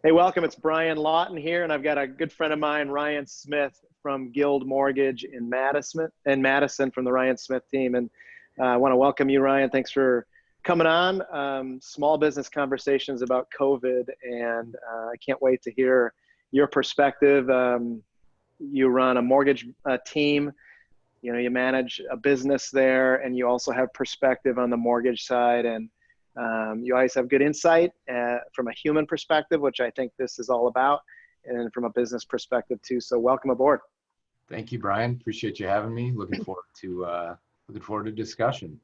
Hey, welcome. It's Brian Lawton here, and I've got a good friend of mine, Ryan Smith from Guild Mortgage in Madison from the Ryan Smith team. And I want to welcome you, Ryan. Thanks for coming on. Small business conversations about COVID, and I can't wait to hear your perspective. You run a mortgage team. You manage a business there, and you also have perspective on the mortgage side, and you always have good insight from a human perspective, which I think this is all about, and from a business perspective too. So welcome aboard. Thank you, Brian. Appreciate you having me. Looking forward to discussion.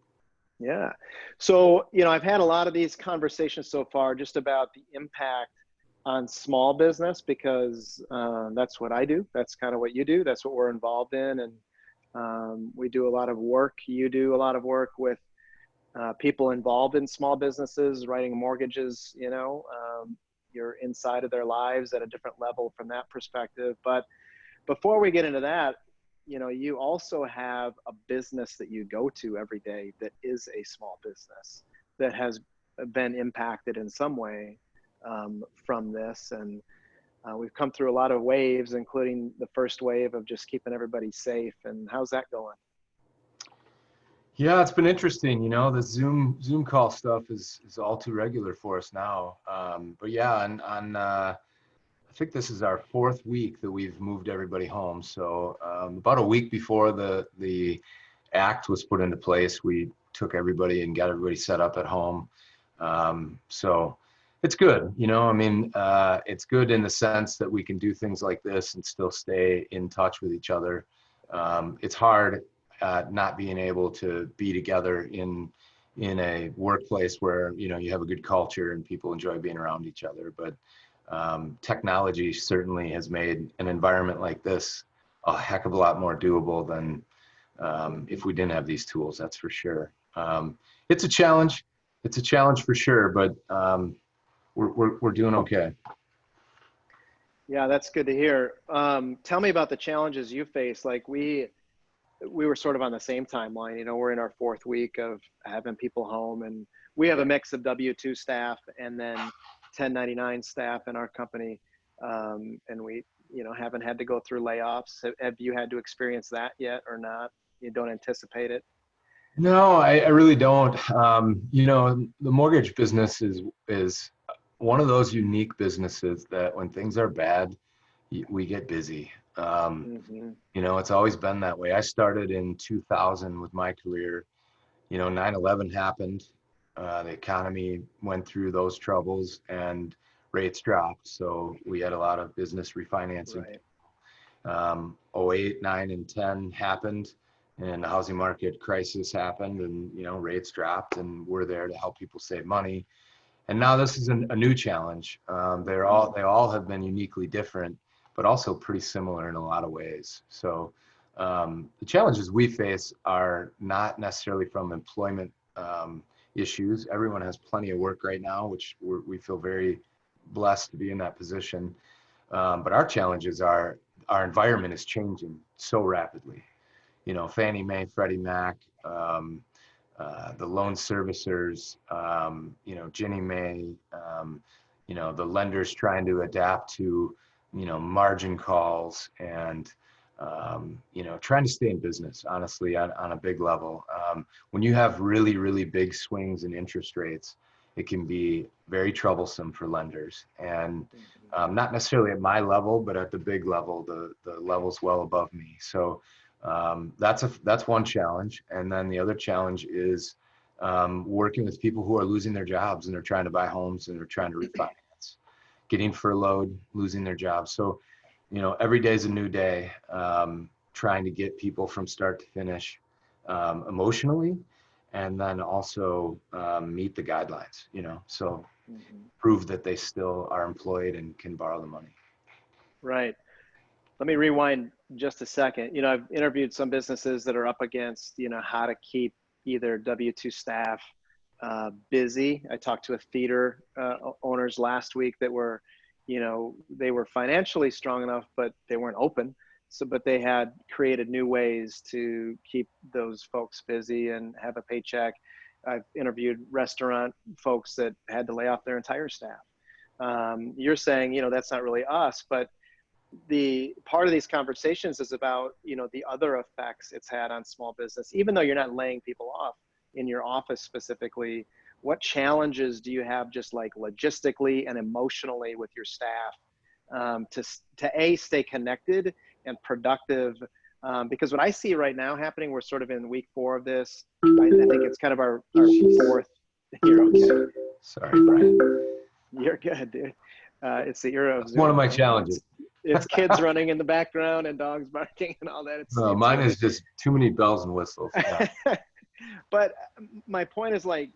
Yeah. So, I've had a lot of these conversations so far just about the impact on small business, because that's what I do. That's kind of what you do. That's what we're involved in. And we do a lot of work. You do a lot of work with people involved in small businesses, writing mortgages. You're inside of their lives at a different level from that perspective. But before we get into that, you also have a business that you go to every day that is a small business that has been impacted in some way from this. And we've come through a lot of waves, including the first wave of just keeping everybody safe. And how's that going? Yeah, it's been interesting. The Zoom call stuff is all too regular for us now. But yeah, I think this is our fourth week that we've moved everybody home. So about a week before the act was put into place, we took everybody and got everybody set up at home. So it's good. It's good in the sense that we can do things like this and still stay in touch with each other. It's hard not being able to be together in a workplace where you have a good culture and people enjoy being around each other. But technology certainly has made an environment like this a heck of a lot more doable than if we didn't have these tools. That's for sure. It's a challenge. It's a challenge for sure, but we're doing okay. Yeah, that's good to hear. Tell me about the challenges you face. Like we were sort of on the same timeline. We're in our fourth week of having people home, and we have a mix of W-2 staff and then 1099 staff in our company. And we, haven't had to go through layoffs. Have you had to experience that yet or not? You don't anticipate it? No, I really don't. The mortgage business is one of those unique businesses that when things are bad, we get busy. It's always been that way. I started in 2000 with my career. 9/11 happened. The economy went through those troubles and rates dropped. So we had a lot of business refinancing. Right. 08, 9, and 10 happened, and the housing market crisis happened, and rates dropped, and we're there to help people save money. And now this is a new challenge. They all have been uniquely different, but also pretty similar in a lot of ways. So the challenges we face are not necessarily from employment issues. Everyone has plenty of work right now, which we feel very blessed to be in that position. But our challenges are our environment is changing so rapidly. Fannie Mae, Freddie Mac, the loan servicers, Ginnie Mae, the lenders trying to adapt to margin calls and, trying to stay in business, honestly, on a big level. When you have really, really big swings in interest rates, it can be very troublesome for lenders. And not necessarily at my level, but at the big level, the levels well above me. So that's one challenge. And then the other challenge is working with people who are losing their jobs and they're trying to buy homes and they're trying to refinance, getting furloughed, losing their jobs. So, every day is a new day, trying to get people from start to finish emotionally, and then also meet the guidelines, so prove that they still are employed and can borrow the money. Right. Let me rewind just a second. I've interviewed some businesses that are up against, how to keep either W-2 staff busy. I talked to a theater owners last week that were, they were financially strong enough, but they weren't open. But they had created new ways to keep those folks busy and have a paycheck. I've interviewed restaurant folks that had to lay off their entire staff. You're saying, that's not really us, but the part of these conversations is about, the other effects it's had on small business. Even though you're not laying people off in your office specifically, what challenges do you have just like logistically and emotionally with your staff, to stay connected and productive? Because what I see right now happening, we're sort of in week 4 of this. I think it's kind of our 4th. You're okay. Sorry, Brian. You're good, dude. It's the era of That's Zoom. one of my challenges. It's kids running in the background and dogs barking and all that. No, mine is just too many bells and whistles. Yeah. But my point is like,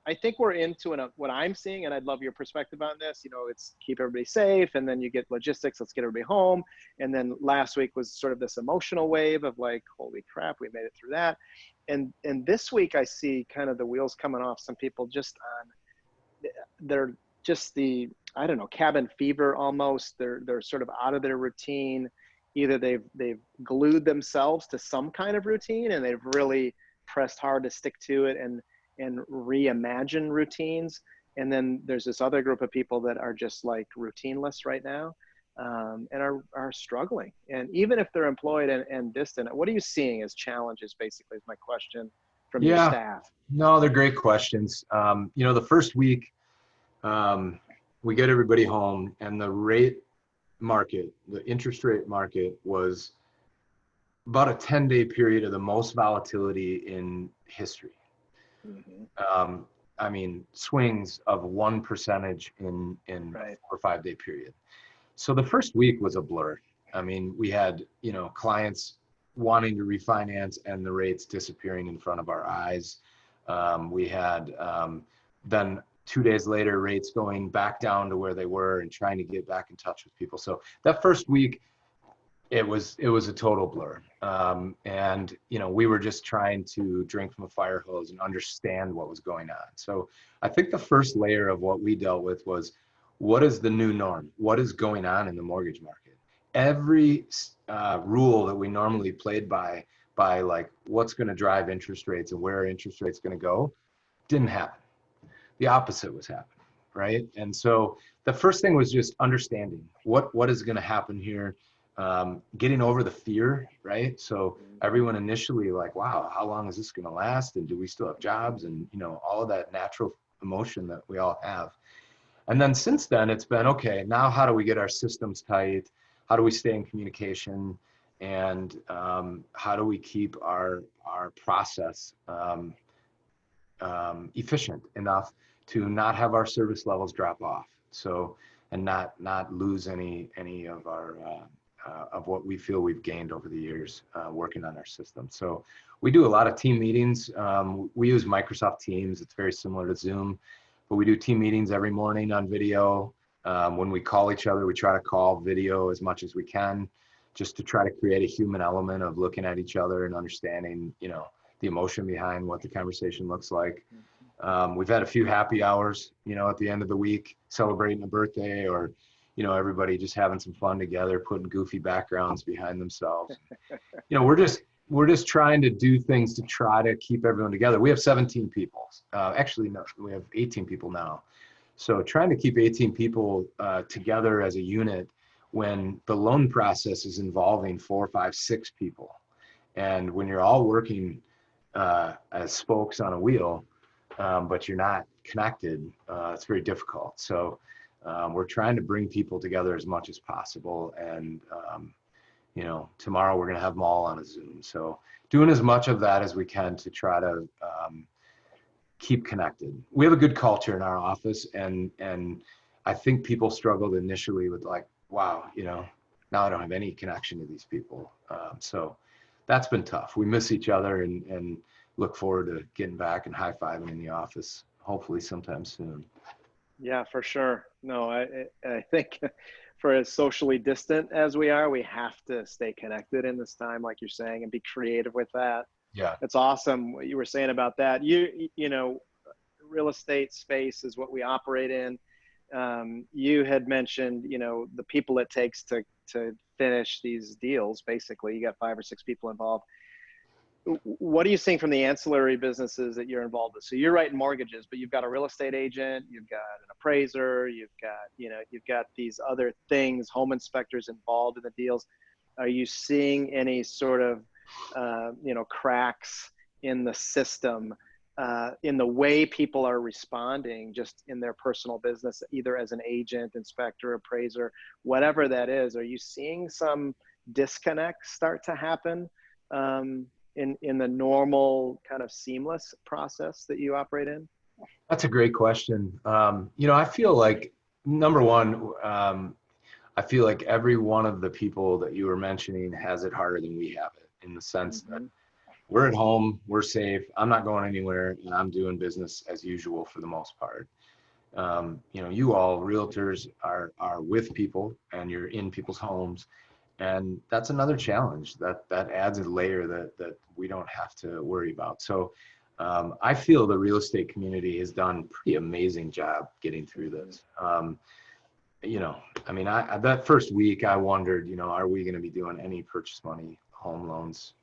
I think we're into what I'm seeing, and I'd love your perspective on this. It's keep everybody safe, and then you get logistics. Let's get everybody home. And then last week was sort of this emotional wave of like, holy crap, we made it through that. And this week I see kind of the wheels coming off some people just on, they're just I don't know, cabin fever almost. They're sort of out of their routine. Either they've glued themselves to some kind of routine and they've really pressed hard to stick to it and reimagine routines. And then there's this other group of people that are just like routineless right now, and are struggling. And even if they're employed and distant, what are you seeing as challenges, basically, is my question from your staff? No, they're great questions. The first week, we get everybody home, and the interest rate market was about a 10-day period of the most volatility in history. Mm-hmm. I mean, swings of 1% in right. 4 or 5 day period. So the first week was a blur. I mean, we had, clients wanting to refinance and the rates disappearing in front of our eyes. We had then 2 days later, rates going back down to where they were and trying to get back in touch with people. So that first week, it was a total blur. And, we were just trying to drink from a fire hose and understand what was going on. So I think the first layer of what we dealt with was, what is the new norm? What is going on in the mortgage market? Every rule that we normally played by like what's going to drive interest rates and where interest rates going to go didn't happen. The opposite was happening, right? And so the first thing was just understanding what is going to happen here, getting over the fear, right? So everyone initially like, wow, how long is this going to last? And do we still have jobs? And, all of that natural emotion that we all have. And then since then, it's been, okay, now how do we get our systems tight? How do we stay in communication? And how do we keep our process efficient enough to not have our service levels drop off? So, and not lose any of our of what we feel we've gained over the years working on our system. So we do a lot of team meetings. We use Microsoft Teams. It's very similar to Zoom, but we do team meetings every morning on video. When we call each other, we try to call video as much as we can, just to try to create a human element of looking at each other and understanding, the emotion behind what the conversation looks like. We've had a few happy hours, at the end of the week, celebrating a birthday, or, everybody just having some fun together, putting goofy backgrounds behind themselves. We're just trying to do things to try to keep everyone together. We have 17 people. Actually, no, we have 18 people now. So trying to keep 18 people together as a unit when the loan process is involving 4, 5, 6 people. And when you're all working as spokes on a wheel, but you're not connected, it's very difficult. So we're trying to bring people together as much as possible. And, tomorrow we're going to have them all on a Zoom. So doing as much of that as we can to try to keep connected. We have a good culture in our office. And I think people struggled initially with like, wow, now I don't have any connection to these people. So that's been tough. We miss each other and look forward to getting back and high-fiving in the office, hopefully sometime soon. Yeah, for sure. No, I think for as socially distant as we are, we have to stay connected in this time, like you're saying, and be creative with that. Yeah. It's awesome what you were saying about that. Real estate space is what we operate in. You had mentioned, the people it takes to finish these deals. Basically, you got 5 or 6 people involved. what are you seeing from the ancillary businesses that you're involved with? So you're writing mortgages, but you've got a real estate agent, you've got an appraiser, you've got these other things, home inspectors involved in the deals. Are you seeing any sort of, cracks in the system, in the way people are responding just in their personal business, either as an agent, inspector, appraiser, whatever that is? Are you seeing some disconnects start to happen in the normal kind of seamless process that you operate in? That's a great question. I feel like, number one, I feel like every one of the people that you were mentioning has it harder than we have it, in the sense that we're at home, we're safe, I'm not going anywhere, and I'm doing business as usual for the most part. You all realtors are with people, and you're in people's homes, and that's another challenge that adds a layer that we don't have to worry about. So I feel the real estate community has done a pretty amazing job getting through this. That first week I wondered, are we going to be doing any purchase money home loans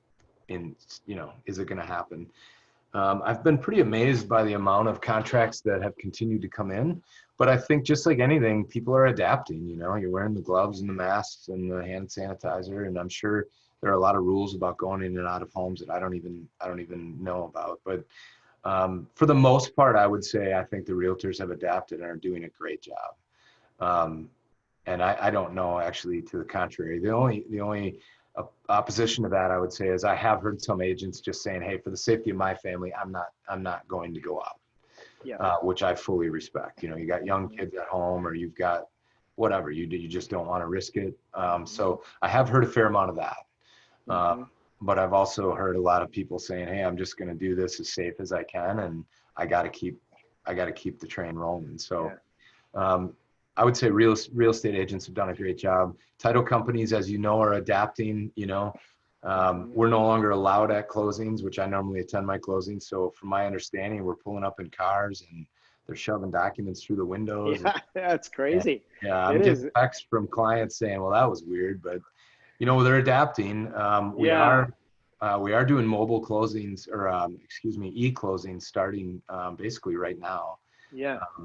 is it going to happen? I've been pretty amazed by the amount of contracts that have continued to come in, but I think just like anything, people are adapting. You're wearing the gloves and the masks and the hand sanitizer, and I'm sure there are a lot of rules about going in and out of homes that I don't even know about. But for the most part, I would say I think the realtors have adapted and are doing a great job. And I don't know, actually, to the contrary. The only opposition to that, I would say, is I have heard some agents just saying, hey, for the safety of my family, I'm not going to go out, which I fully respect. You got young kids at home, or you've got whatever, you just don't want to risk it. So I have heard a fair amount of that. But I've also heard a lot of people saying, hey, I'm just going to do this as safe as I can, and I got to keep the train rolling. So I would say real estate agents have done a great job. Title companies, as you know, are adapting. We're no longer allowed at closings, which I normally attend my closings. So from my understanding, we're pulling up in cars and they're shoving documents through the windows. Yeah, that's crazy. I'm getting texts from clients saying, well, that was weird, but they're adapting. We are doing mobile closings, or e-closings starting basically right now.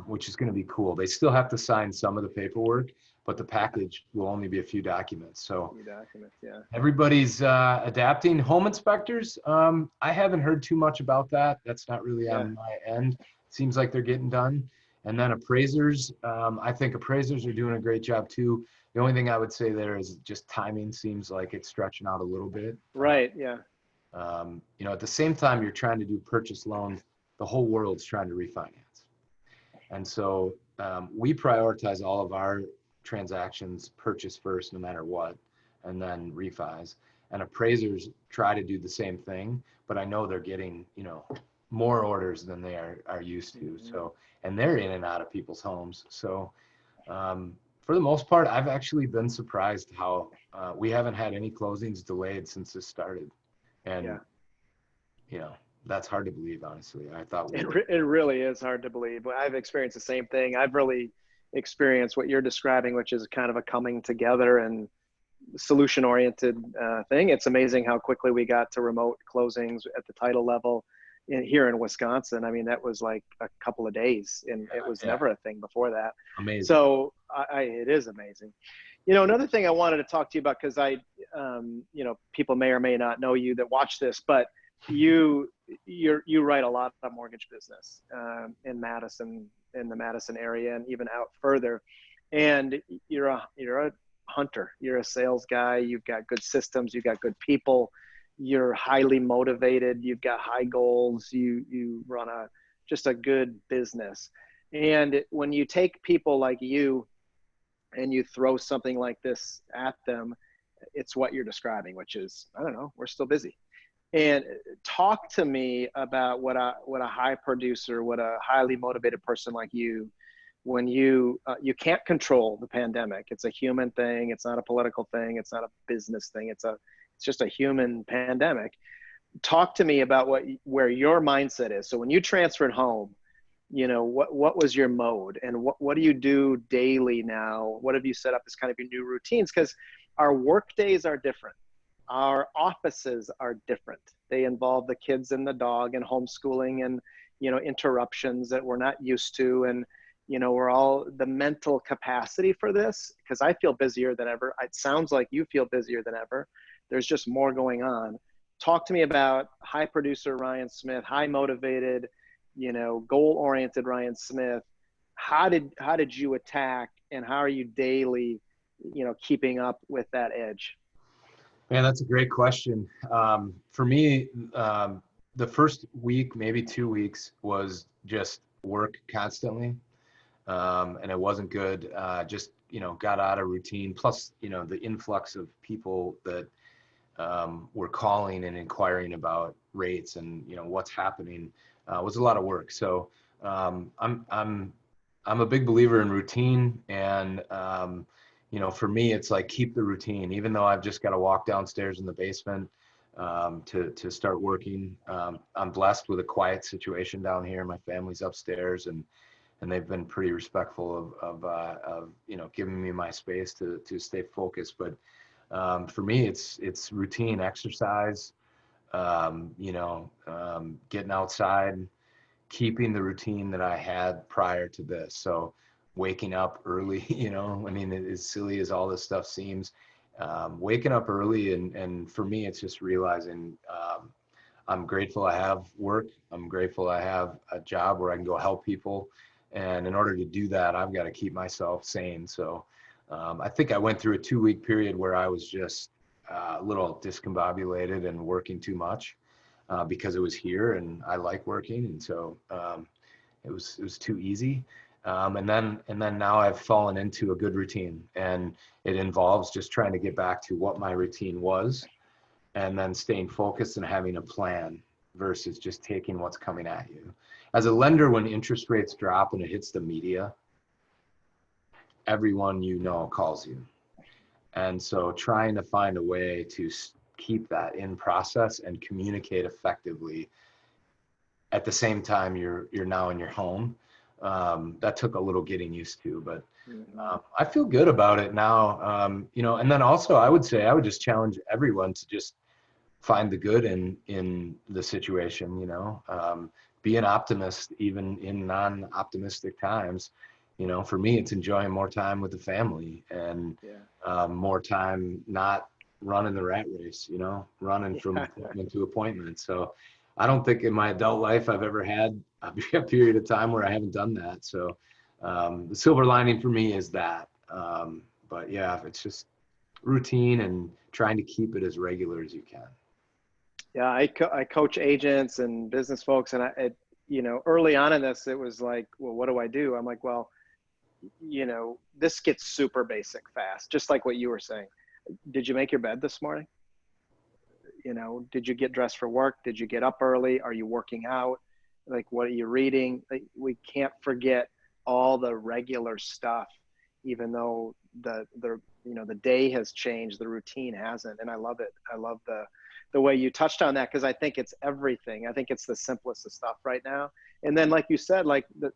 Which is going to be cool. They still have to sign some of the paperwork, but the package will only be a few documents. So everybody's adapting. Home inspectors, I haven't heard too much about that. That's not really on my end. Seems like they're getting done. And then appraisers, I think appraisers are doing a great job too. The only thing I would say there is just timing seems like it's stretching out a little bit. Right. At the same time you're trying to do purchase loans, the whole world's trying to refinance. And so we prioritize all of our transactions purchase first, no matter what, and then refis. And appraisers try to do the same thing, but I know they're getting, more orders than they are used to. So, and they're in and out of people's homes. So for the most part, I've actually been surprised how we haven't had any closings delayed since this started. And, that's hard to believe, honestly. I thought it really is hard to believe. I've experienced the same thing. I've really experienced what you're describing, which is kind of a coming together and solution-oriented thing. It's amazing how quickly we got to remote closings at the title level here in Wisconsin. I mean, that was like a couple of days, and it was never a thing before that. Amazing. So it is amazing. Another thing I wanted to talk to you about, because people may or may not know you that watch this, but you write a lot of mortgage business in Madison, in the Madison area, and even out further. And you're a hunter. You're a sales guy. You've got good systems. You've got good people. You're highly motivated. You've got high goals. You run just a good business. And when you take people like you and you throw something like this at them, it's what you're describing, which is, I don't know, we're still busy. And talk to me about what a high producer, what a highly motivated person like you, when you can't control the pandemic. It's a human thing. It's not a political thing. It's not a business thing. It's just a human pandemic. Talk to me about where your mindset is. So when you transferred home, what was your mode, and what do you do daily now? What have you set up as kind of your new routines? Because our work days are different. our offices are different. They involve the kids and the dog and homeschooling and, interruptions that we're not used to. And, we're all the mental capacity for this, because I feel busier than ever. It sounds like you feel busier than ever. There's just more going on. Talk to me about high producer Ryan Smith, high motivated, goal-oriented Ryan Smith. How did you attack, and how are you daily, keeping up with that edge? Man, that's a great question. For me, the first week, maybe 2 weeks, was just work constantly. And it wasn't good. Just, got out of routine. Plus, the influx of people that were calling and inquiring about rates and, what's happening was a lot of work. So I'm a big believer in routine, and for me, it's like keep the routine. Even though I've just got to walk downstairs in the basement to start working. I'm blessed with a quiet situation down here. My family's upstairs, and they've been pretty respectful of giving me my space to stay focused. But for me, it's routine, exercise, getting outside, keeping the routine that I had prior to this. So waking up early, as silly as all this stuff seems, waking up early. And for me, it's just realizing I'm grateful I have work. I'm grateful I have a job where I can go help people. And in order to do that, I've got to keep myself sane. So I think I went through a 2-week period where I was just a little discombobulated and working too much because it was here and I like working. And so it was too easy. And then now I've fallen into a good routine, and it involves just trying to get back to what my routine was, and then staying focused and having a plan versus just taking what's coming at you. As a lender, when interest rates drop and it hits the media, everyone calls you. And so trying to find a way to keep that in process and communicate effectively at the same time you're now in your home. That took a little getting used to, but I feel good about it now. And then also I would say I would just challenge everyone to just find the good in the situation. Be an optimist even in non-optimistic times. For me, it's enjoying more time with the from more time not running the rat race, running from appointment to appointment. So I don't think in my adult life I've ever had a period of time where I haven't done that. So the silver lining for me is that. But yeah, it's just routine and trying to keep it as regular as you can. Yeah, I coach agents and business folks, and early on in this, it was like, well, what do I do? I'm like, well, this gets super basic fast, just like what you were saying. Did you make your bed this morning? Did you get dressed for work? Did you get up early? Are you working out? Like, what are you reading? Like, we can't forget all the regular stuff, even though the day has changed, the routine hasn't. And I love it. I love the way you touched on that, because I think it's everything. I think it's the simplest of stuff right now. And then, like you said,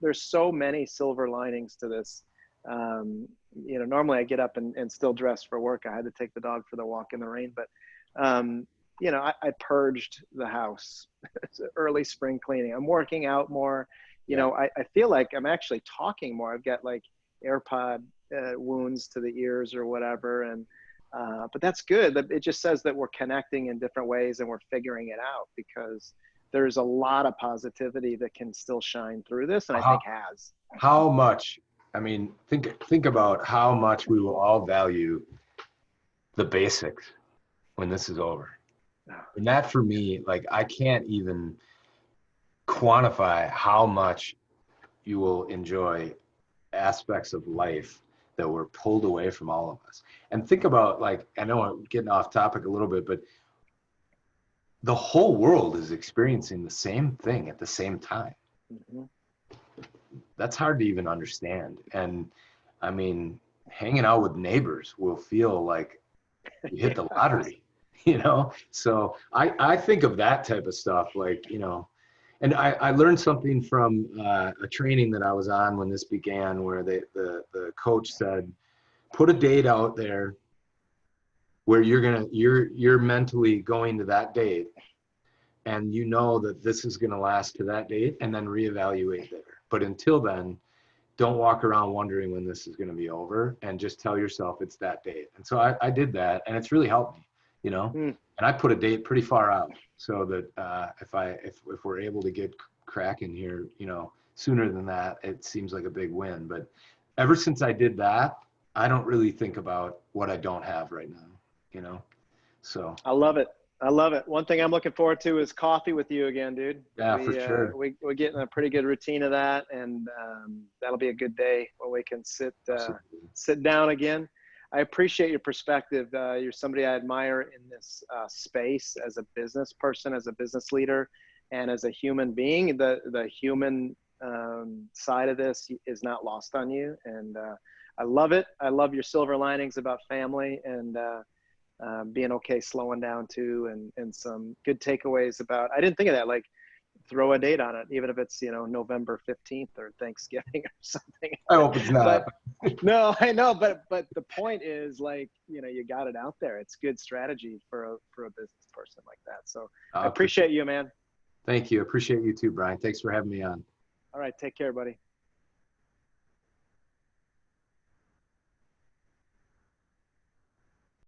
there's so many silver linings to this. Normally I get up and still dress for work. I had to take the dog for the walk in the rain, but I purged the house. It's early spring cleaning. I'm working out more. I feel like I'm actually talking more. I've got like AirPod wounds to the ears or whatever. And but that's good. It just says that we're connecting in different ways and we're figuring it out, because there's a lot of positivity that can still shine through this. And I think has. How much, think about how much we will all value the basics when this is over. And that, for me, like, I can't even quantify how much you will enjoy aspects of life that were pulled away from all of us. And think about, like, I know I'm getting off topic a little bit, but the whole world is experiencing the same thing at the same time. Mm-hmm. That's hard to even understand. And hanging out with neighbors will feel like you hit the lottery, So I think of that type of stuff, like, and I learned something from a training that I was on when this began, where the coach said, put a date out there where you're mentally going to that date, and you know that this is going to last to that date, and then reevaluate there. But until then, don't walk around wondering when this is going to be over, and just tell yourself it's that date. And so I did that, and it's really helped me, you know. And I put a date pretty far out, so that if we're able to get cracking here, you know, sooner than that, it seems like a big win. But ever since I did that, I don't really think about what I don't have right now, you know. So I love it. I love it. One thing I'm looking forward to is coffee with you again, dude. yeah, for sure. We're getting a pretty good routine of that, and that'll be a good day when we can sit down again. I appreciate your perspective. You're somebody I admire in this space as a business person, as a business leader, and as a human being. The human side of this is not lost on you, and I love it. I love your silver linings about family and being okay slowing down too, and some good takeaways about, I didn't think of that, like throw a date on it, even if it's, you know, November 15th or Thanksgiving or something. I hope it's not. But no, I know, but the point is, like, you know, you got it out there. It's good strategy for a business person like that. So I appreciate you, man. Thank you. Appreciate you too, Brian. Thanks for having me on. All right. Take care, buddy.